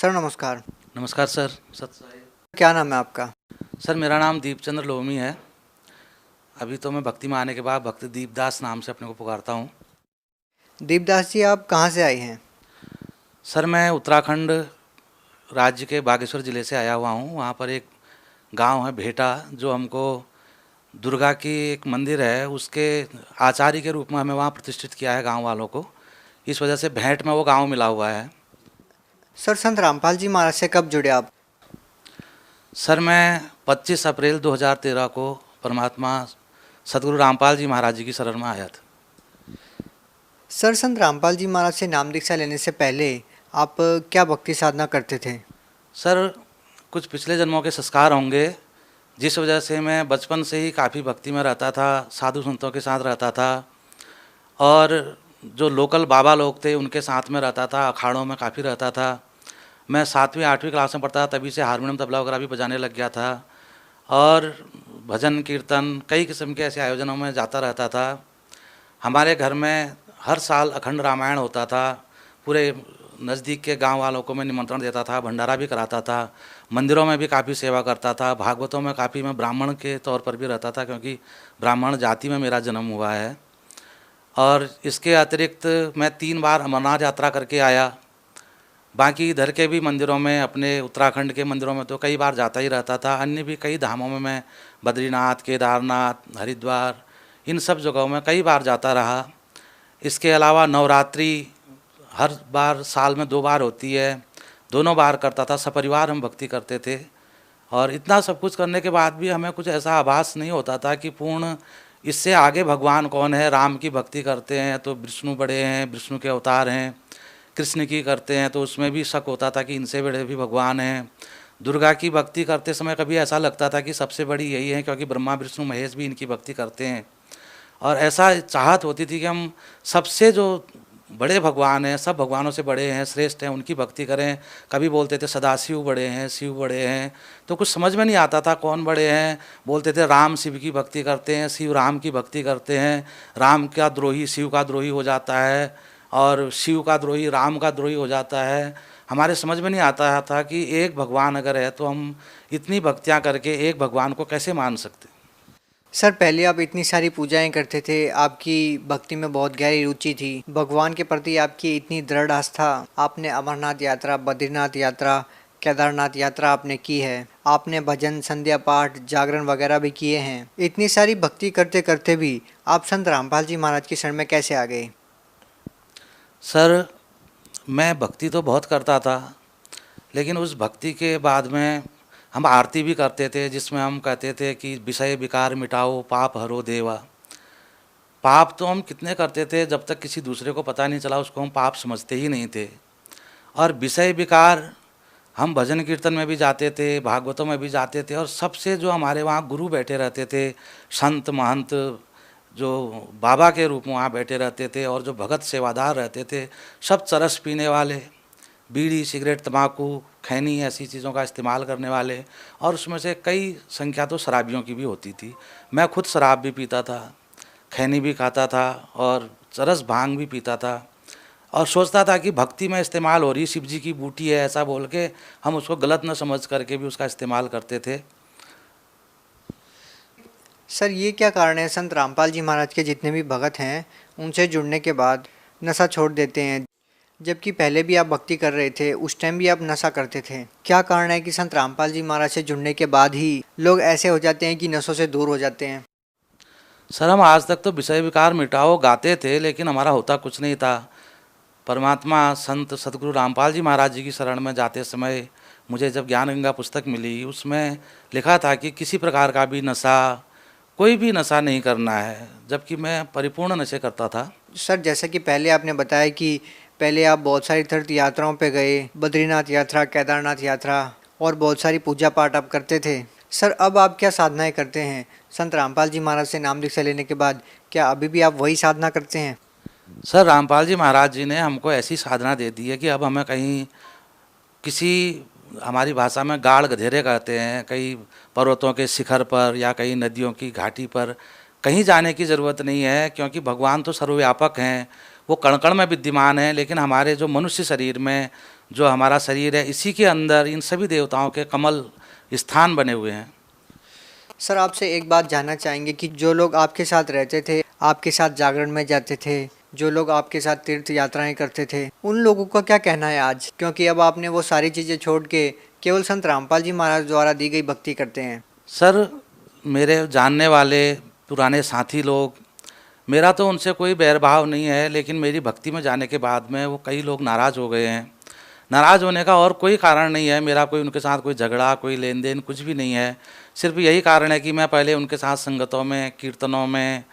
Sir नमस्कार। नमस्कार sir. सत साई। क्या नाम है आपका? सर मेरा नाम दीपचंद्र लोमी है। अभी तो मैं भक्ति में आने के बाद भक्ति दीपदास नाम से अपने को पुकारता हूँ। दीपदास जी, आप कहाँ से आए हैं? सर मैं उत्तराखंड राज्य के बागेश्वर ज़िले से आया हुआ हूँ। वहाँ पर एक गांव है भेटा, जो हमको दुर्गा की एक मंदिर है उसके आचार्य के रूप में हमें वहाँ प्रतिष्ठित किया है गांव वालों को। इस वजह से भेंट में वो गांव मिला हुआ है। सर संत रामपाल जी महाराज से कब जुड़े आप? सर मैं 25 अप्रैल 2013 को परमात्मा सदगुरु रामपाल जी महाराज जी की शरण में आया था। सर संत रामपाल जी महाराज से नाम दीक्षा लेने से पहले आप क्या भक्ति साधना करते थे? सर कुछ पिछले जन्मों के संस्कार होंगे, जिस वजह से मैं बचपन से ही काफ़ी भक्ति में रहता था, साधु संतों के साथ रहता था और जो लोकल बाबा लोग थे उनके साथ में रहता था, अखाड़ों में काफ़ी रहता था। मैं 7वीं 8वीं क्लास में पढ़ता था, तभी से हारमोनियम तबला वगैरह भी बजाने लग गया था और भजन कीर्तन कई किस्म के ऐसे आयोजनों में जाता रहता था। हमारे घर में हर साल अखंड रामायण होता था। पूरे नज़दीक के गांव वालों को मैं निमंत्रण देता था, भंडारा भी कराता था, मंदिरों में भी काफ़ी सेवा करता था, भागवतों में काफ़ी मैं ब्राह्मण के तौर पर भी रहता था क्योंकि ब्राह्मण जाति में मेरा जन्म हुआ है। और इसके अतिरिक्त मैं 3 बार अमरनाथ यात्रा करके आया। बाकी इधर के भी मंदिरों में, अपने उत्तराखंड के मंदिरों में तो कई बार जाता ही रहता था। अन्य भी कई धामों में मैं बद्रीनाथ, केदारनाथ, हरिद्वार, इन सब जगहों में कई बार जाता रहा। इसके अलावा नवरात्रि हर बार साल में 2 बार होती है, दोनों बार करता था। सपरिवार हम भक्ति करते थे और इतना सब कुछ करने के बाद भी हमें कुछ ऐसा आभास नहीं होता था कि पूर्ण इससे आगे भगवान कौन है। राम की भक्ति करते हैं तो विष्णु बड़े हैं, विष्णु के अवतार हैं। कृष्ण की करते हैं तो उसमें भी शक होता था कि इनसे बड़े भी भगवान हैं। दुर्गा की भक्ति करते समय कभी ऐसा लगता था कि सबसे बड़ी यही है, क्योंकि ब्रह्मा विष्णु महेश भी इनकी भक्ति करते हैं। और ऐसा चाहत होती थी कि हम सबसे जो बड़े भगवान हैं, सब भगवानों से बड़े हैं, श्रेष्ठ हैं, उनकी भक्ति करें। कभी बोलते थे सदाशिव बड़े हैं, शिव बड़े हैं, तो कुछ समझ में नहीं आता था कौन बड़े हैं। बोलते थे राम शिव की भक्ति करते हैं, शिव राम की भक्ति करते हैं। राम का द्रोही शिव का द्रोही हो जाता है और शिव का द्रोही राम का द्रोही हो जाता है। हमारे समझ में नहीं आता था कि एक भगवान अगर है तो हम इतनी भक्तियाँ करके एक भगवान को कैसे मान सकते। सर पहले आप इतनी सारी पूजाएं करते थे, आपकी भक्ति में बहुत गहरी रुचि थी, भगवान के प्रति आपकी इतनी दृढ़ आस्था, आपने अमरनाथ यात्रा, बद्रीनाथ यात्रा, केदारनाथ यात्रा आपने की है, आपने भजन, संध्या पाठ, जागरण वगैरह भी किए हैं। इतनी सारी भक्ति करते करते भी आप संत रामपाल जी महाराज की शरण में कैसे आ गए? सर मैं भक्ति तो बहुत करता था, लेकिन उस भक्ति के बाद में हम आरती भी करते थे, जिसमें हम कहते थे कि विषय विकार मिटाओ, पाप हरो देवा। पाप तो हम कितने करते थे, जब तक किसी दूसरे को पता नहीं चला उसको हम पाप समझते ही नहीं थे। और विषय विकार हम भजन कीर्तन में भी जाते थे, भागवतों में भी जाते थे, और सबसे जो हमारे वहाँ गुरु बैठे रहते थे, संत महंत जो बाबा के रूप में वहाँ बैठे रहते थे, और जो भगत सेवादार रहते थे, सब चरस पीने वाले, बीड़ी सिगरेट तंबाकू खैनी ऐसी चीज़ों का इस्तेमाल करने वाले, और उसमें से कई संख्या तो शराबियों की भी होती थी। मैं खुद शराब भी पीता था, खैनी भी खाता था और चरस भांग भी पीता था, और सोचता था कि भक्ति में इस्तेमाल हो रही शिव जी की बूटी है, ऐसा बोल के हम उसको गलत न समझ करके भी उसका इस्तेमाल करते थे। सर ये क्या कारण है संत रामपाल जी महाराज के जितने भी भगत हैं उनसे जुड़ने के बाद नशा छोड़ देते हैं, जबकि पहले भी आप भक्ति कर रहे थे, उस टाइम भी आप नशा करते थे? क्या कारण है कि संत रामपाल जी महाराज से जुड़ने के बाद ही लोग ऐसे हो जाते हैं कि नशों से दूर हो जाते हैं? सर हम आज तक तो विषय विकार मिटाओ गाते थे, लेकिन हमारा होता कुछ नहीं था। परमात्मा संत सदगुरु रामपाल जी महाराज जी की शरण में जाते समय मुझे जब ज्ञान गंगा पुस्तक मिली, उसमें लिखा था कि किसी प्रकार का भी नशा, कोई भी नशा नहीं करना है, जबकि मैं परिपूर्ण नशे करता था। सर जैसा कि पहले आपने बताया कि पहले आप बहुत सारी तीर्थ यात्राओं पे गए, बद्रीनाथ यात्रा, केदारनाथ यात्रा, और बहुत सारी पूजा पाठ आप करते थे। सर अब आप क्या साधनाएं करते हैं? संत रामपाल जी महाराज से नाम दीक्षा लेने के बाद क्या अभी भी आप वही साधना करते हैं? सर रामपाल जी महाराज जी ने हमको ऐसी साधना दे दी है कि अब हमें कहीं किसी, हमारी भाषा में गाढ़ गधेरे कहते हैं, कई पर्वतों के शिखर पर या कई नदियों की घाटी पर कहीं जाने की ज़रूरत नहीं है, क्योंकि भगवान तो सर्वव्यापक हैं, वो कण कण में विद्यमान हैं। लेकिन हमारे जो मनुष्य शरीर में जो हमारा शरीर है, इसी के अंदर इन सभी देवताओं के कमल स्थान बने हुए हैं। सर आपसे एक बात जानना चाहेंगे कि जो लोग आपके साथ रहते थे, आपके साथ जागरण में जाते थे, जो लोग आपके साथ तीर्थ यात्राएं करते थे, उन लोगों का क्या कहना है आज, क्योंकि अब आपने वो सारी चीज़ें छोड़ के केवल संत रामपाल जी महाराज द्वारा दी गई भक्ति करते हैं? सर, मेरे जानने वाले पुराने साथी लोग, मेरा तो उनसे कोई बैरभाव नहीं है, लेकिन मेरी भक्ति में जाने के बाद में वो कई लोग नाराज़ हो गए हैं। नाराज़ होने का और कोई कारण नहीं है, मेरा कोई उनके साथ कोई झगड़ा, कोई लेन देन कुछ भी नहीं है। सिर्फ यही कारण है कि मैं पहले उनके साथ संगतों में, कीर्तनों में,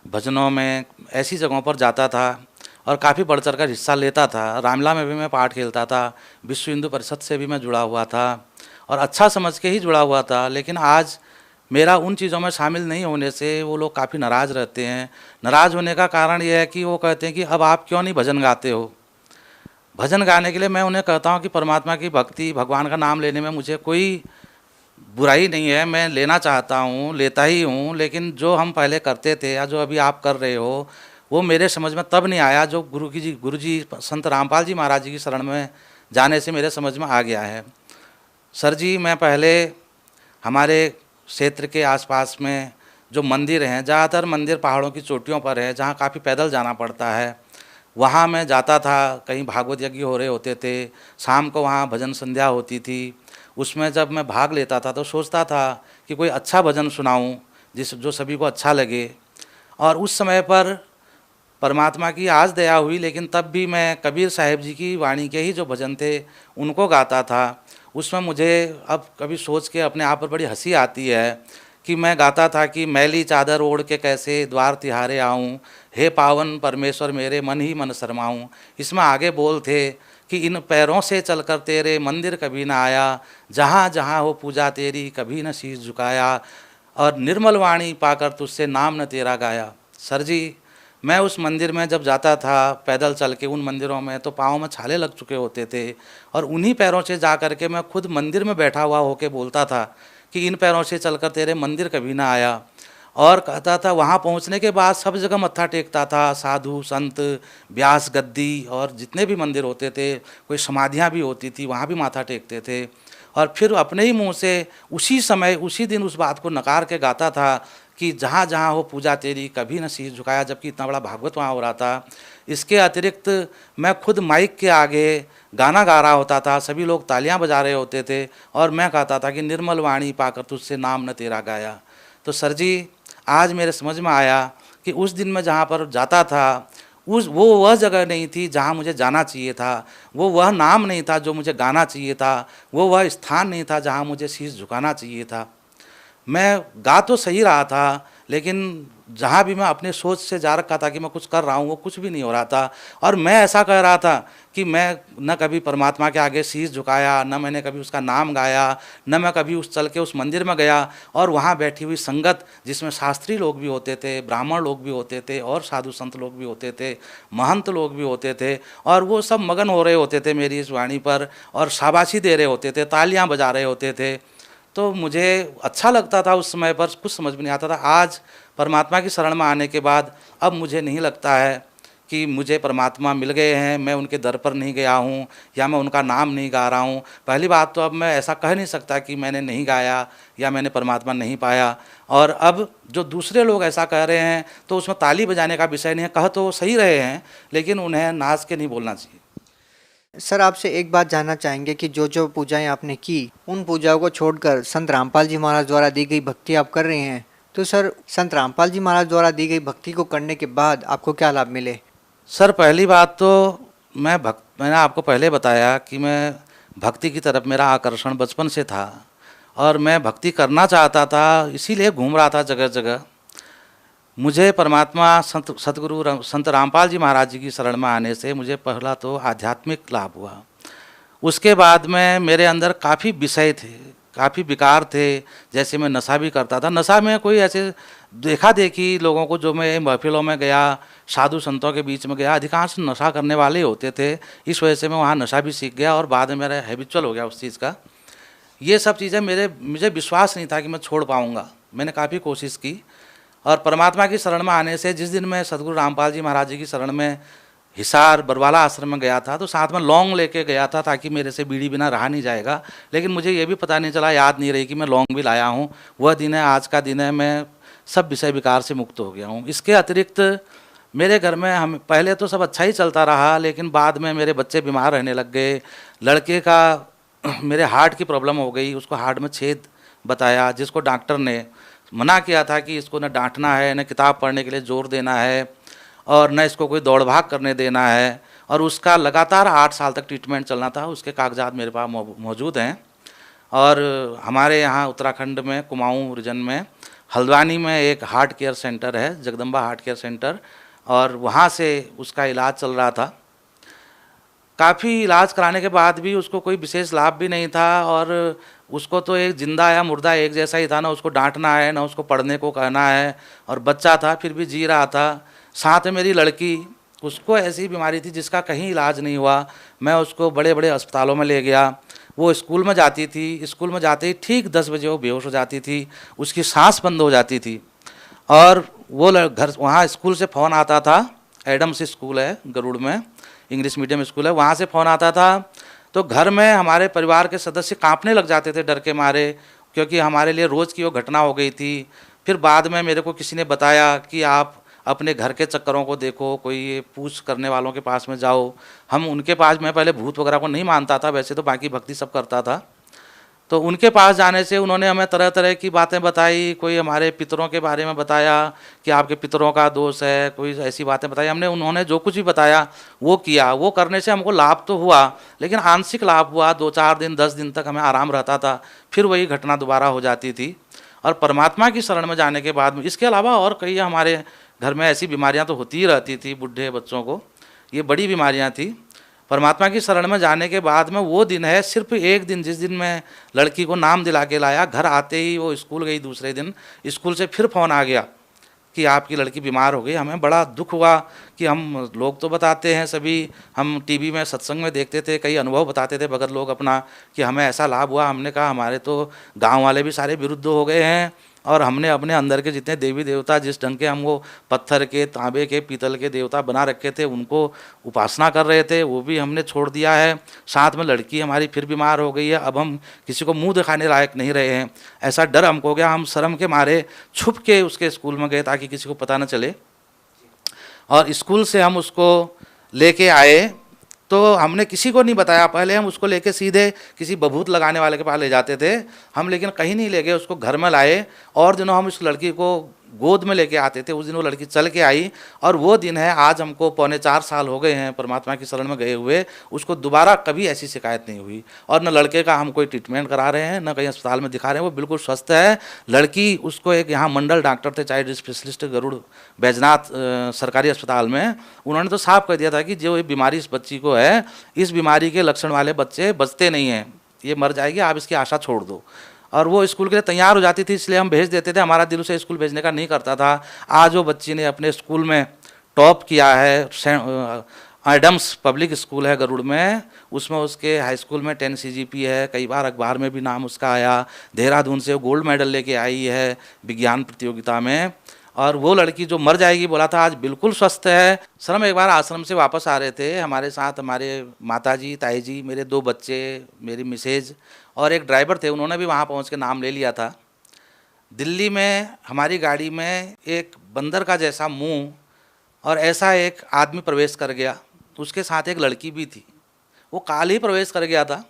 भजनों में, ऐसी जगहों पर जाता था और काफ़ी बढ़ चढ़ कर हिस्सा लेता था। रामला में भी मैं पाठ खेलता था, विश्व हिंदू परिषद से भी मैं जुड़ा हुआ था और अच्छा समझ के ही जुड़ा हुआ था। लेकिन आज मेरा उन चीज़ों में शामिल नहीं होने से वो लोग काफ़ी नाराज़ रहते हैं। नाराज़ होने का कारण ये है कि वो कहते हैं कि अब आप क्यों नहीं भजन गाते हो। भजन गाने के लिए मैं उन्हें कहता हूँ कि परमात्मा की भक्ति, भगवान का नाम लेने में मुझे कोई बुराई नहीं है, मैं लेना चाहता हूँ, लेता ही हूँ। लेकिन जो हम पहले करते थे या जो अभी आप कर रहे हो, वो मेरे समझ में तब नहीं आया जो गुरु जी संत रामपाल जी महाराज जी की शरण में जाने से मेरे समझ में आ गया है। सर जी, मैं पहले हमारे क्षेत्र के आसपास में जो मंदिर हैं, ज़्यादातर मंदिर पहाड़ों की चोटियों पर है, जहाँ काफ़ी पैदल जाना पड़ता है। वहाँ मैं जाता था, कहीं भागवत यज्ञ हो रहे होते थे, शाम को वहाँ भजन संध्या होती थी। उसमें जब मैं भाग लेता था तो सोचता था कि कोई अच्छा भजन सुनाऊँ जो सभी को अच्छा लगे। और उस समय पर परमात्मा की आज दया हुई, लेकिन तब भी मैं कबीर साहिब जी की वाणी के ही जो भजन थे उनको गाता था। उसमें मुझे अब कभी सोच के अपने आप पर बड़ी हंसी आती है कि मैं गाता था कि मैली चादर ओढ़ के कैसे द्वार तिहारे आऊँ, हे पावन परमेश्वर मेरे मन ही मन शर्माऊँ। इसमें आगे बोल थे कि इन पैरों से चलकर तेरे मंदिर कभी ना आया, जहाँ जहाँ हो पूजा तेरी कभी न शीश झुकाया, और निर्मल वाणी पाकर तुझसे नाम न तेरा गाया। सर जी, मैं उस मंदिर में जब जाता था पैदल चल के उन मंदिरों में, तो पाँव में छाले लग चुके होते थे और उन्हीं पैरों से जा कर के मैं खुद मंदिर में बैठा हुआ होके बोलता था कि इन पैरों से चलकर तेरे मंदिर कभी ना आया। और कहता था, वहाँ पहुँचने के बाद सब जगह मत्था टेकता था, साधु संत, व्यास गद्दी और जितने भी मंदिर होते थे, कोई समाधियाँ भी होती थी, वहाँ भी माथा टेकते थे। और फिर अपने ही मुँह से उसी समय उसी दिन उस बात को नकार के गाता था कि जहाँ जहाँ हो पूजा तेरी कभी न शीश झुकाया, जबकि इतना बड़ा भागवत वहाँ हो रहा था। इसके अतिरिक्त मैं खुद माइक के आगे गाना गा रहा होता था, सभी लोग तालियां बजा रहे होते थे और मैं कहता था कि निर्मल वाणी पाकर तुझसे नाम न तेरा गाया। तो सर जी, आज मेरे समझ में आया कि उस दिन मैं जहाँ पर जाता था, वो वह जगह नहीं थी जहाँ मुझे जाना चाहिए था, वो वह नाम नहीं था जो मुझे गाना चाहिए था, वो वह स्थान नहीं था जहाँ मुझे शीश झुकाना चाहिए था। मैं गा तो सही रहा था, लेकिन जहाँ भी मैं अपने सोच से जा रखा था कि मैं कुछ कर रहा हूँ, वो कुछ भी नहीं हो रहा था। और मैं ऐसा कह रहा था कि मैं न कभी परमात्मा के आगे शीश झुकाया, न मैंने कभी उसका नाम गाया, न मैं कभी चल के उस मंदिर में गया। और वहाँ बैठी हुई संगत, जिसमें शास्त्री लोग भी होते थे, ब्राह्मण लोग भी होते थे और साधु संत लोग भी होते थे, महंत लोग भी होते थे, और वो सब मगन हो रहे होते थे मेरी इस वाणी पर और शाबाशी दे रहे होते थे, तालियाँ बजा रहे होते थे। तो मुझे अच्छा लगता था उस समय पर, कुछ समझ में नहीं आता था। आज परमात्मा की शरण में आने के बाद अब मुझे नहीं लगता है कि मुझे परमात्मा मिल गए हैं, मैं उनके दर पर नहीं गया हूँ या मैं उनका नाम नहीं गा रहा हूँ। पहली बात तो अब मैं ऐसा कह नहीं सकता कि मैंने नहीं गाया या मैंने परमात्मा नहीं पाया। और अब जो दूसरे लोग ऐसा कह रहे हैं तो उसमें ताली बजाने का विषय नहीं है, कह तो सही रहे हैं, लेकिन उन्हें नाच के नहीं बोलना चाहिए। सर आपसे एक बात जानना चाहेंगे कि जो जो पूजाएं आपने की, उन पूजाओं को छोड़कर संत रामपाल जी महाराज द्वारा दी गई भक्ति आप कर रहे हैं, तो सर संत रामपाल जी महाराज द्वारा दी गई भक्ति को करने के बाद आपको क्या लाभ मिले? सर, पहली बात तो मैंने आपको पहले बताया कि मैं भक्ति की तरफ मेरा आकर्षण बचपन से था और मैं भक्ति करना चाहता था, इसीलिए घूम रहा था जगह जगह। मुझे परमात्मा सतगुरु संत रामपाल जी महाराज जी की शरण में आने से मुझे पहला तो आध्यात्मिक लाभ हुआ। उसके बाद में मेरे अंदर काफ़ी विषय थे, काफ़ी विकार थे। जैसे मैं नशा भी करता था, नशा में कोई ऐसे देखा देखी लोगों को, जो मैं महफिलों में गया, साधु संतों के बीच में गया, अधिकांश नशा करने वाले होते थे। इस वजह से मैं वहाँ नशा भी सीख गया और बाद में मेरा हैबिचुअल हो गया उस चीज़ का। ये सब चीज़ें मुझे विश्वास नहीं था कि मैं छोड़ पाऊँगा। मैंने काफ़ी कोशिश की और परमात्मा की शरण में आने से जिस दिन मैं सतगुरु रामपाल जी महाराज जी की शरण में हिसार बरवाला आश्रम में गया था, तो साथ में लौंग लेके गया था ताकि मेरे से बीड़ी बिना रहा नहीं जाएगा। लेकिन मुझे ये भी पता नहीं चला, याद नहीं रही कि मैं लौंग भी लाया हूँ। वह दिन है, आज का दिन है, मैं सब विषय विकार से मुक्त हो गया हूँ। इसके अतिरिक्त मेरे घर में हम पहले तो सब अच्छा ही चलता रहा, लेकिन बाद में मेरे बच्चे बीमार रहने लग गए। लड़के का मेरे हार्ट की प्रॉब्लम हो गई, उसको हार्ट में छेद बताया, जिसको डॉक्टर ने मना किया था कि इसको न डांटना है, न किताब पढ़ने के लिए जोर देना है, और न इसको कोई दौड़ भाग करने देना है। और उसका लगातार 8 साल तक ट्रीटमेंट चलना था। उसके कागजात मेरे पास मौजूद हैं। और हमारे यहाँ उत्तराखंड में कुमाऊँ रीजन में हल्द्वानी में एक हार्ट केयर सेंटर है, जगदम्बा हार्ट केयर सेंटर, और वहाँ से उसका इलाज चल रहा था। काफ़ी इलाज कराने के बाद भी उसको कोई विशेष लाभ भी नहीं था, और उसको तो एक जिंदा या मुर्दा एक जैसा ही था, ना उसको डांटना है, ना उसको पढ़ने को कहना है, और बच्चा था फिर भी जी रहा था। साथ में मेरी लड़की, उसको ऐसी बीमारी थी जिसका कहीं इलाज नहीं हुआ। मैं उसको बड़े बड़े अस्पतालों में ले गया। वो स्कूल में जाती थी, स्कूल में जाते ही ठीक 10 बजे वो बेहोश हो जाती थी, उसकी सांस बंद हो जाती थी। और वो घर, वहाँ स्कूल से फ़ोन आता था, एडम्स स्कूल है गरुड़ में, इंग्लिश मीडियम स्कूल है, वहाँ से फ़ोन आता था। तो घर में हमारे परिवार के सदस्य कांपने लग जाते थे डर के मारे, क्योंकि हमारे लिए रोज़ की वो घटना हो गई थी। फिर बाद में मेरे को किसी ने बताया कि आप अपने घर के चक्करों को देखो, कोई ये पूछ करने वालों के पास में जाओ। हम उनके पास, मैं पहले भूत वगैरह को नहीं मानता था, वैसे तो बाकी भक्ति सब करता था। तो उनके पास जाने से उन्होंने हमें तरह तरह की बातें बताई। कोई हमारे पितरों के बारे में बताया कि आपके पितरों का दोष है, कोई ऐसी बातें बताई। हमने, उन्होंने जो कुछ भी बताया वो किया। वो करने से हमको लाभ तो हुआ, लेकिन आंशिक लाभ हुआ। 2-4 दिन 10 दिन तक हमें आराम रहता था, फिर वही घटना दोबारा हो जाती थी। और परमात्मा की शरण में जाने के बाद में, इसके अलावा और कई हमारे घर में ऐसी बीमारियां तो होती ही रहती थी बूढ़े बच्चों को, ये बड़ी बीमारियां थी। परमात्मा की शरण में जाने के बाद में वो दिन है, सिर्फ एक दिन, जिस दिन मैं लड़की को नाम दिला के लाया। घर आते ही वो स्कूल गई, दूसरे दिन स्कूल से फिर फ़ोन आ गया कि आपकी लड़की बीमार हो गई। हमें बड़ा दुख हुआ कि हम लोग तो बताते हैं सभी, हम टीवी में सत्संग में देखते थे, कई अनुभव बताते थे भगत लोग अपना कि हमें ऐसा लाभ हुआ। हमने कहा हमारे तो गांव वाले भी सारे विरुद्ध हो गए हैं, और हमने अपने अंदर के जितने देवी देवता, जिस ढंग के हम वो पत्थर के, तांबे के, पीतल के देवता बना रखे थे, उनको उपासना कर रहे थे, वो भी हमने छोड़ दिया है। साथ में लड़की हमारी फिर बीमार हो गई है, अब हम किसी को मुंह दिखाने लायक नहीं रहे हैं। ऐसा डर हमको हो गया, हम शर्म के मारे छुप के उसके स्कूल में गए ताकि किसी को पता न चले। और स्कूल से हम उसको लेके आए, तो हमने किसी को नहीं बताया। पहले हम उसको लेके सीधे किसी बभूत लगाने वाले के पास ले जाते थे हम, लेकिन कहीं नहीं ले गए, उसको घर में लाए। और दिनों हम इस लड़की को गोद में लेके आते थे। उस दिन वो लड़की चल के आई, और वो दिन है, आज हमको 3.25 साल हो गए हैं परमात्मा की शरण में गए हुए। उसको दोबारा कभी ऐसी शिकायत नहीं हुई, और न लड़के का हम कोई ट्रीटमेंट करा रहे हैं, न कहीं अस्पताल में दिखा रहे हैं, वो बिल्कुल स्वस्थ है। लड़की, उसको एक यहाँ मंडल डॉक्टर थे, चाइल्ड स्पेशलिस्ट गरुड़ बैजनाथ सरकारी अस्पताल में, उन्होंने तो साफ कह दिया था कि जो ये बीमारी इस बच्ची को है, इस बीमारी के लक्षण वाले बच्चे बचते नहीं हैं, ये मर जाएगी, आप इसकी आशा छोड़ दो। और वो स्कूल के लिए तैयार हो जाती थी, इसलिए हम भेज देते थे। हमारा दिल उसे स्कूल भेजने का नहीं करता था। आज वो बच्ची ने अपने स्कूल में टॉप किया है। एडम्स पब्लिक स्कूल है गरुड़ में, उसमें उसके हाई स्कूल में 10 CGP है। कई बार अखबार में भी नाम उसका आया। देहरादून से वो गोल्ड मेडल लेके आई है विज्ञान प्रतियोगिता में। और वो लड़की जो मर जाएगी बोला था, आज बिल्कुल स्वस्थ है। सर, हम एक बार आश्रम से वापस आ रहे थे, हमारे साथ हमारे माताजी, ताई जी, मेरे 2 बच्चे, मेरी मिसेज और एक ड्राइवर थे। उन्होंने भी वहाँ पहुँच के नाम ले लिया था। दिल्ली में हमारी गाड़ी में एक बंदर का जैसा मुंह और ऐसा एक आदमी प्रवेश कर गया, उसके साथ एक लड़की भी थी। वो काल ही प्रवेश कर गया था,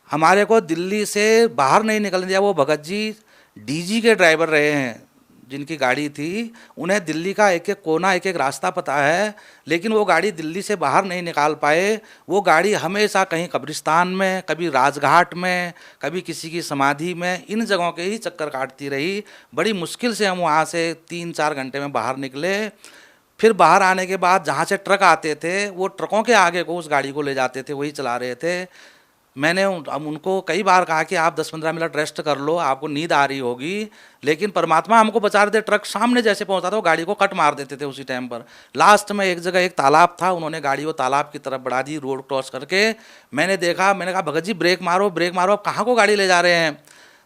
हमारे को दिल्ली से बाहर नहीं निकलने दिया। वो भगत जी DG के ड्राइवर रहे हैं, जिनकी गाड़ी थी, उन्हें दिल्ली का एक एक कोना, एक एक रास्ता पता है, लेकिन वो गाड़ी दिल्ली से बाहर नहीं निकाल पाए। वो गाड़ी हमेशा कहीं कब्रिस्तान में, कभी राजघाट में, कभी किसी की समाधि में, इन जगहों के ही चक्कर काटती रही। बड़ी मुश्किल से हम वहाँ से 3-4 घंटे में बाहर निकले। फिर बाहर आने के बाद जहाँ से ट्रक आते थे, वो ट्रकों के आगे को उस गाड़ी को ले जाते थे, वही चला रहे थे। मैंने उनको कई बार कहा कि आप 10-15 मिनट रेस्ट कर लो, आपको नींद आ रही होगी, लेकिन परमात्मा हमको बचा रहे थे। ट्रक सामने जैसे पहुंचता था, वो गाड़ी को कट मार देते थे उसी टाइम पर। लास्ट में एक जगह एक तालाब था, उन्होंने गाड़ी वो तालाब की तरफ बढ़ा दी, रोड क्रॉस करके। मैंने देखा, मैंने कहा भगत जी ब्रेक मारो, ब्रेक मारो, आप कहाँ को गाड़ी ले जा रहे हैं?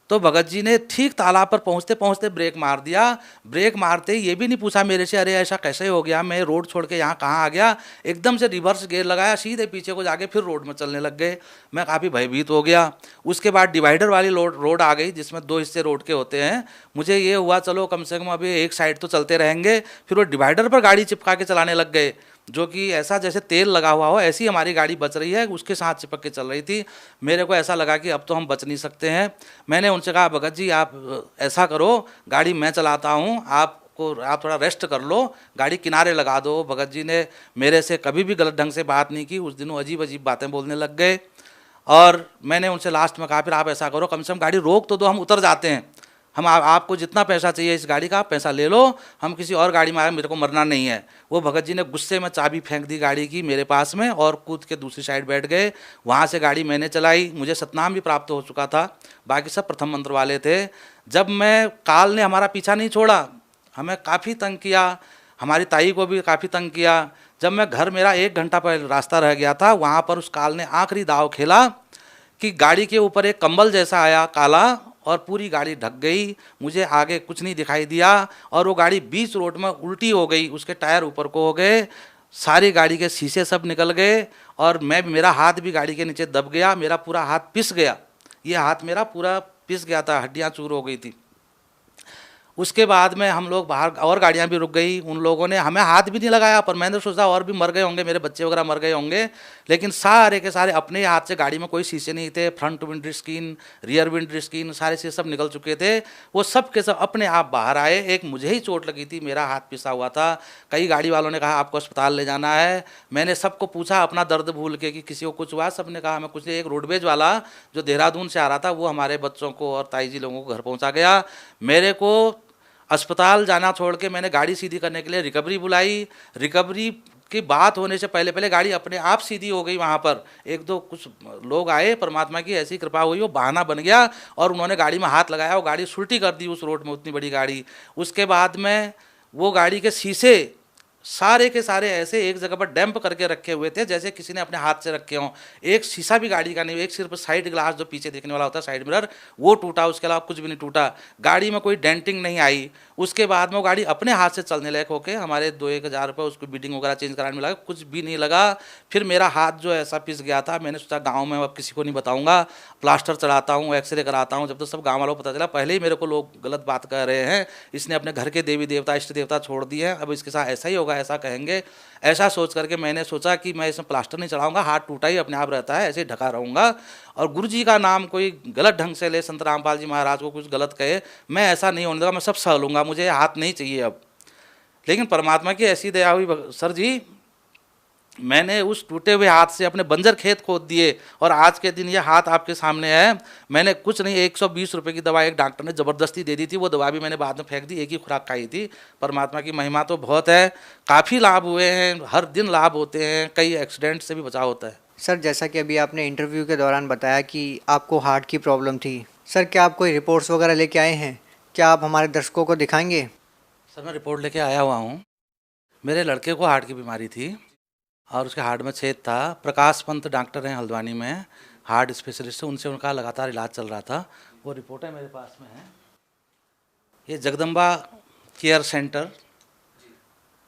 तो भगत जी ने ठीक तालाब पर पहुंचते पहुंचते ब्रेक मार दिया। ब्रेक मारते ही ये भी नहीं पूछा मेरे से, अरे ऐसा कैसे हो गया, मैं रोड छोड़ के यहाँ कहाँ आ गया। एकदम से रिवर्स गियर लगाया, सीधे पीछे को जाके फिर रोड में चलने लग गए। मैं काफ़ी भयभीत हो गया। उसके बाद डिवाइडर वाली रोड आ गई, जिसमें 2 हिस्से रोड के होते हैं। मुझे ये हुआ चलो कम से कम अभी एक साइड तो चलते रहेंगे। फिर वो डिवाइडर पर गाड़ी चिपका के चलाने लग गए, जो कि ऐसा जैसे तेल लगा हुआ हो, ऐसी हमारी गाड़ी बच रही है, उसके साथ चिपक के चल रही थी। मेरे को ऐसा लगा कि अब तो हम बच नहीं सकते हैं। मैंने उनसे कहा भगत जी आप ऐसा करो, गाड़ी मैं चलाता हूँ, आप थोड़ा रेस्ट कर लो, गाड़ी किनारे लगा दो। भगत जी ने मेरे से कभी भी गलत ढंग से बात नहीं की। उस दिनों अजीब अजीब बातें बोलने लग गए। और मैंने उनसे लास्ट में कहा फिर आप ऐसा करो, कम से कम गाड़ी रोक तो दो, हम उतर जाते हैं। हम आपको जितना पैसा चाहिए इस गाड़ी का आप पैसा ले लो, हम किसी और गाड़ी में आए, मेरे को मरना नहीं है। वो भगत जी ने गुस्से में चाबी फेंक दी गाड़ी की मेरे पास में और कूद के दूसरी साइड बैठ गए। वहाँ से गाड़ी मैंने चलाई। मुझे सतनाम भी प्राप्त हो चुका था, बाकी सब प्रथम मंत्र वाले थे। जब मैं काल ने हमारा पीछा नहीं छोड़ा, हमें काफ़ी तंग किया, हमारी ताई को भी काफ़ी तंग किया। जब मैं घर, मेरा 1 घंटा पहले रास्ता रह गया था, वहाँ पर उस काल ने आखिरी दाव खेला कि गाड़ी के ऊपर एक कंबल जैसा आया काला और पूरी गाड़ी ढक गई। मुझे आगे कुछ नहीं दिखाई दिया और वो गाड़ी बीच रोड में उल्टी हो गई, उसके टायर ऊपर को हो गए, सारी गाड़ी के शीशे सब निकल गए और मेरा हाथ भी गाड़ी के नीचे दब गया। मेरा पूरा हाथ पिस गया, ये हाथ मेरा पूरा पिस गया था, हड्डियाँ चूर हो गई थी। उसके बाद में हम लोग बाहर, और गाड़ियाँ भी रुक गई। उन लोगों ने हमें हाथ भी नहीं लगाया, पर मैंने सोचा और भी मर गए होंगे, मेरे बच्चे वगैरह मर गए होंगे। लेकिन सारे के सारे अपने हाथ से, गाड़ी में कोई शीशे नहीं थे, front wind screen, rear wind screen, सारे शीशे सब निकल चुके थे। वो सब के सब अपने आप बाहर आए। एक मुझे ही चोट लगी थी, मेरा हाथ पिसा हुआ था। कई गाड़ी वालों ने कहा आपको अस्पताल ले जाना है। मैंने सबको पूछा अपना दर्द भूल के कि किसी को कुछ हुआ, सब ने कहा हमें कुछ नहीं। एक रोडवेज वाला जो देहरादून से आ रहा था, वो हमारे बच्चों को और ताई जी लोगों को घर पहुँचा गया। मेरे को अस्पताल जाना छोड़ के मैंने गाड़ी सीधी करने के लिए रिकवरी बुलाई। रिकवरी की बात होने से पहले पहले गाड़ी अपने आप सीधी हो गई। वहाँ पर 1-2 कुछ लोग आए, परमात्मा की ऐसी कृपा हुई, वो बहाना बन गया और उन्होंने गाड़ी में हाथ लगाया, वो गाड़ी सुलटी कर दी उस रोड में, उतनी बड़ी गाड़ी। उसके बाद में वो गाड़ी के शीशे सारे के सारे ऐसे एक जगह पर डैम्प करके रखे हुए थे, जैसे किसी ने अपने हाथ से रखे हों। एक शीशा भी गाड़ी का नहीं, एक सिर्फ साइड ग्लास जो पीछे देखने वाला होता है, साइड मिरर, वो टूटा, उसके अलावा कुछ भी नहीं टूटा। गाड़ी में कोई डेंटिंग नहीं आई। उसके बाद में वो गाड़ी अपने हाथ से चलने लायक होके हमारे 2-1 हज़ार रुपये उसको बीडिंग वगैरह चेंज कराने में लगा, कुछ भी नहीं लगा। फिर मेरा हाथ जो ऐसा पिस गया था, मैंने सोचा गाँव में अब किसी को नहीं बताऊँगा, प्लास्टर चढ़ाता हूँ, एक्सरे कराता हूँ। जब तक सब गाँव वालों को पता चला, पहले ही मेरे को लोग गलत बात कह रहे हैं, इसने अपने घर के देवी देवता इष्ट देवता छोड़ दिए हैं, अब इसके साथ ऐसा ही होगा, ऐसा कहेंगे। ऐसा सोच करके मैंने सोचा कि मैं इसमें प्लास्टर नहीं चढ़ाऊंगा, हाथ टूटा ही अपने आप रहता है, ऐसे ही ढका रहूँगा। और गुरु जी का नाम कोई गलत ढंग से ले, संत रामपाल जी महाराज को कुछ गलत कहे, मैं ऐसा नहीं होने दूंगा, मैं सब सह लूँगा, मुझे हाथ नहीं चाहिए अब। लेकिन परमात्मा की ऐसी दया हुई सर जी, मैंने उस टूटे हुए हाथ से अपने बंजर खेत खोद दिए और आज के दिन ये हाथ आपके सामने है। मैंने कुछ नहीं, 120 रुपये की दवा एक डॉक्टर ने ज़बरदस्ती दे दी थी, वो दवा भी मैंने बाद में फेंक दी, एक ही खुराक खाई थी। परमात्मा की महिमा तो बहुत है, काफ़ी लाभ हुए हैं, हर दिन लाभ होते हैं, कई एक्सीडेंट से भी बचाव होता है। सर जैसा कि अभी आपने इंटरव्यू के दौरान बताया कि आपको हार्ट की प्रॉब्लम थी, सर क्या आप कोई रिपोर्ट्स वगैरह लेके आए हैं? क्या आप हमारे दर्शकों को दिखाएंगे? सर मैं रिपोर्ट लेके आया हुआ हूँ। मेरे लड़के को हार्ट की बीमारी थी और उसके हार्ट में छेद था। प्रकाश पंत डॉक्टर हैं हल्द्वानी में, हार्ट स्पेशलिस्ट, उनसे उनका लगातार इलाज चल रहा था। वो रिपोर्टें मेरे पास में हैं। ये जगदम्बा केयर सेंटर,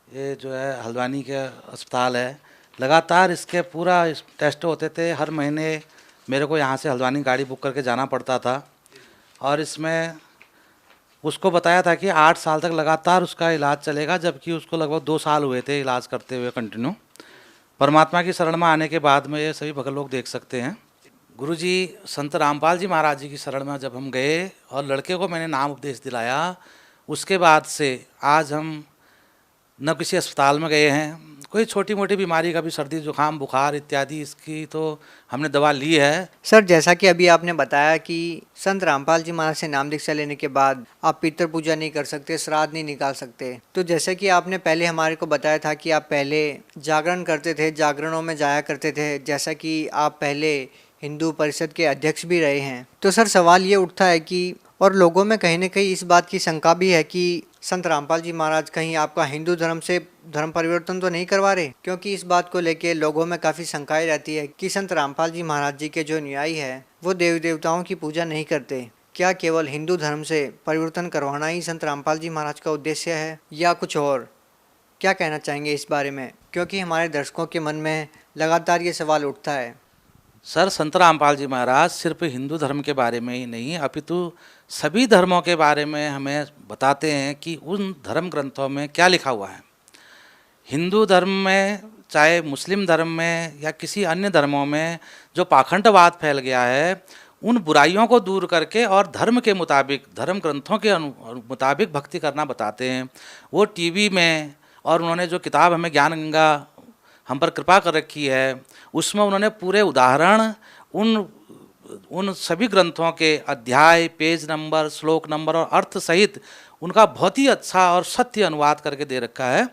ये जो है हल्द्वानी के अस्पताल है, लगातार इसके पूरा टेस्ट होते थे। हर महीने मेरे को यहाँ से हल्द्वानी गाड़ी बुक करके जाना पड़ता था और इसमें उसको बताया था कि 8 साल तक लगातार उसका इलाज चलेगा, जबकि उसको लगभग 2 साल हुए थे इलाज करते हुए कंटिन्यू। परमात्मा की शरण में आने के बाद में ये सभी भगत लोग देख सकते हैं। गुरुजी संत रामपाल जी महाराज जी की शरण में जब हम गए और लड़के को मैंने नाम उपदेश दिलाया, उसके बाद से आज हम न किसी अस्पताल में गए हैं, कोई छोटी मोटी बीमारी का भी, सर्दी जुकाम बुखार इत्यादि, इसकी तो हमने दवा ली है। सर जैसा कि अभी आपने बताया कि संत रामपाल जी महाराज से नाम दीक्षा लेने के बाद आप पितृ पूजा नहीं कर सकते, श्राद्ध नहीं निकाल सकते, तो जैसे कि आपने पहले हमारे को बताया था कि आप पहले जागरण करते थे, जागरणों में जाया करते थे, जैसा कि आप पहले हिंदू परिषद के अध्यक्ष भी रहे हैं, तो सर सवाल ये उठता है कि, और लोगों में कहीं न कहीं इस बात की शंका भी है कि संत रामपाल जी महाराज कहीं आपका हिंदू धर्म से धर्म परिवर्तन तो नहीं करवा रहे, क्योंकि इस बात को लेके लोगों में काफ़ी शंकाएं रहती है कि संत रामपाल जी महाराज जी के जो अनुयायी है वो देवी देवताओं की पूजा नहीं करते। क्या केवल हिंदू धर्म से परिवर्तन करवाना ही संत रामपाल जी महाराज का उद्देश्य है या कुछ और? क्या कहना चाहेंगे इस बारे में, क्योंकि हमारे दर्शकों के मन में लगातार ये सवाल उठता है। सर, संत रामपाल जी महाराज सिर्फ हिंदू धर्म के बारे में ही नहीं अपितु सभी धर्मों के बारे में हमें बताते हैं कि उन धर्म ग्रंथों में क्या लिखा हुआ है। हिंदू धर्म में, चाहे मुस्लिम धर्म में या किसी अन्य धर्मों में जो पाखंडवाद फैल गया है, उन बुराइयों को दूर करके और धर्म के मुताबिक, धर्म ग्रंथों के मुताबिक भक्ति करना बताते हैं। वो टीवी में, और उन्होंने जो किताब हमें ज्ञान गंगा हम पर कृपा कर रखी है, उसमें उन्होंने पूरे उदाहरण उन सभी ग्रंथों के अध्याय, पेज नंबर, श्लोक नंबर और अर्थ सहित उनका बहुत ही अच्छा और सत्य अनुवाद करके दे रखा है।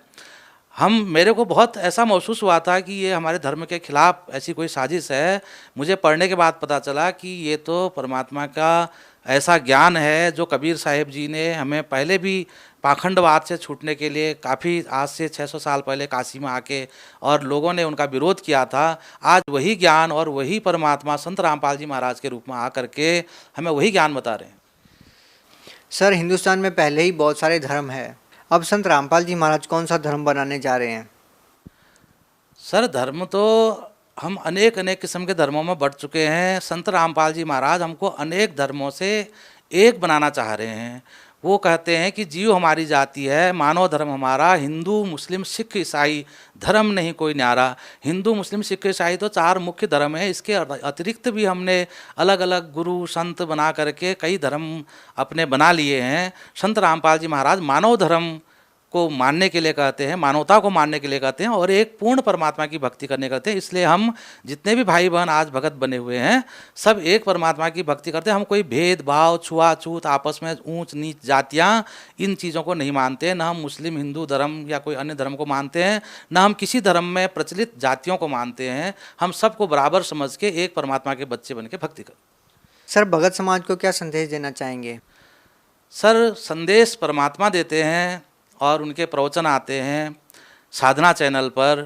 मेरे को बहुत ऐसा महसूस हुआ था कि ये हमारे धर्म के खिलाफ ऐसी कोई साजिश है। मुझे पढ़ने के बाद पता चला कि ये तो परमात्मा का ऐसा ज्ञान है जो कबीर साहिब जी ने हमें पहले भी पाखंडवाद से छूटने के लिए काफ़ी, आज से 600 साल पहले काशी में आके और लोगों ने उनका विरोध किया था। आज वही ज्ञान और वही परमात्मा संत रामपाल जी महाराज के रूप में आकर के हमें वही ज्ञान बता रहे हैं। सर, हिंदुस्तान में पहले ही बहुत सारे धर्म है, अब संत रामपाल जी महाराज कौन सा धर्म बनाने जा रहे हैं? सर, धर्म तो हम अनेक किस्म के धर्मों में बढ़ चुके हैं। संत रामपाल जी महाराज हमको अनेक धर्मों से एक बनाना चाह रहे हैं। वो कहते हैं कि जीव हमारी जाति है, मानव धर्म हमारा, हिंदू मुस्लिम सिख ईसाई धर्म नहीं कोई न्यारा। हिंदू मुस्लिम सिख ईसाई तो 4 मुख्य धर्म है, इसके अतिरिक्त भी हमने अलग अलग गुरु संत बना करके कई धर्म अपने बना लिए हैं। संत रामपाल जी महाराज मानव धर्म को मानने के लिए कहते हैं, मानवता को मानने के लिए कहते हैं और एक पूर्ण परमात्मा की भक्ति करने कहते हैं। इसलिए हम जितने भी भाई बहन आज भगत बने हुए हैं, सब एक परमात्मा की भक्ति करते हैं। हम कोई भेदभाव, छुआछूत, आपस में ऊंच नीच जातियाँ, इन चीज़ों को नहीं मानते। न हम मुस्लिम हिंदू धर्म या कोई अन्य धर्म को मानते हैं, न हम किसी धर्म में प्रचलित जातियों को मानते हैं। हम सबको बराबर समझ के एक परमात्मा के बच्चे बन के भक्ति करते। सर, भगत समाज को क्या संदेश देना चाहेंगे? सर, संदेश परमात्मा देते हैं और उनके प्रवचन आते हैं साधना चैनल पर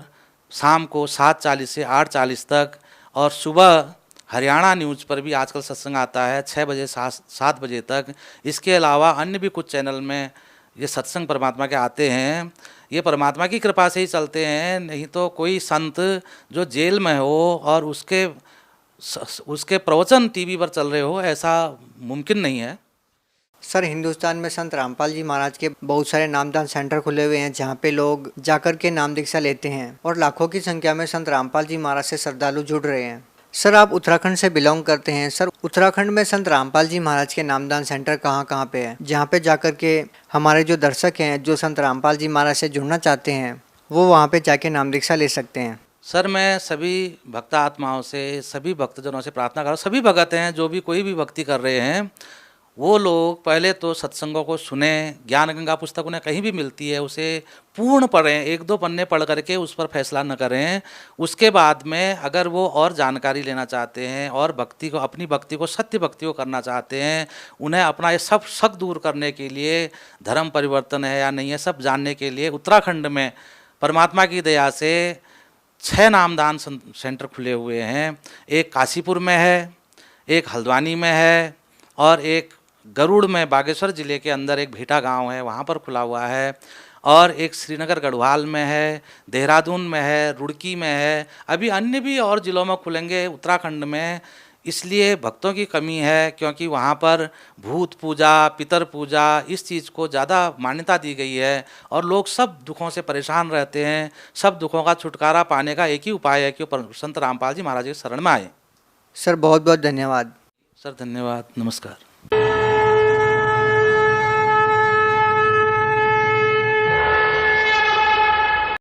शाम को 7:40 से 8:40 तक, और सुबह हरियाणा न्यूज़ पर भी आजकल सत्संग आता है 6 बजे 7 बजे तक। इसके अलावा अन्य भी कुछ चैनल में ये सत्संग परमात्मा के आते हैं। ये परमात्मा की कृपा से ही चलते हैं, नहीं तो कोई संत जो जेल में हो और उसके प्रवचन टीवी पर चल रहे हो, ऐसा मुमकिन नहीं है। सर, हिंदुस्तान में संत रामपाल जी महाराज के बहुत सारे नामदान सेंटर खुले हुए हैं, जहाँ पे लोग जाकर के नाम दीक्षा लेते हैं और लाखों की संख्या में संत रामपाल जी महाराज से श्रद्धालु जुड़ रहे हैं। सर, आप उत्तराखंड से बिलोंग करते हैं। सर, उत्तराखंड में संत रामपाल जी महाराज के नामदान सेंटर कहाँ पे है, जहाँ पे जाकर के हमारे जो दर्शक हैं, जो संत रामपाल जी महाराज से जुड़ना चाहते हैं, वो वहाँ पे जाके नाम दीक्षा ले सकते हैं? सर, मैं सभी भक्त आत्माओं से, सभी भक्तजनों से प्रार्थना कर रहा हूँ, सभी भगत हैं जो भी कोई भी भक्ति कर रहे हैं, वो लोग पहले तो सत्संगों को सुने। ज्ञान गंगा पुस्तक उन्हें कहीं भी मिलती है, उसे पूर्ण पढ़ें, 1-2 पन्ने पढ़ करके उस पर फैसला न करें। उसके बाद में अगर वो और जानकारी लेना चाहते हैं और अपनी भक्ति को, सत्य भक्ति को करना चाहते हैं, उन्हें अपना ये सब शक दूर करने के लिए, धर्म परिवर्तन है या नहीं है, सब जानने के लिए उत्तराखंड में परमात्मा की दया से 6 नामदान सेंटर खुले हुए हैं। एक काशीपुर में है, एक हल्द्वानी में है और एक गरुड़ में, बागेश्वर ज़िले के अंदर एक भेटा गांव है, वहाँ पर खुला हुआ है, और एक श्रीनगर गढ़वाल में है, देहरादून में है, रुड़की में है। अभी अन्य भी और ज़िलों में खुलेंगे उत्तराखंड में। इसलिए भक्तों की कमी है, क्योंकि वहाँ पर भूत पूजा, पितर पूजा, इस चीज़ को ज़्यादा मान्यता दी गई है और लोग सब दुखों से परेशान रहते हैं। सब दुखों का छुटकारा पाने का एक ही उपाय है कि संत रामपाल जी महाराज के शरण में आए। सर, बहुत बहुत धन्यवाद। सर, धन्यवाद, नमस्कार।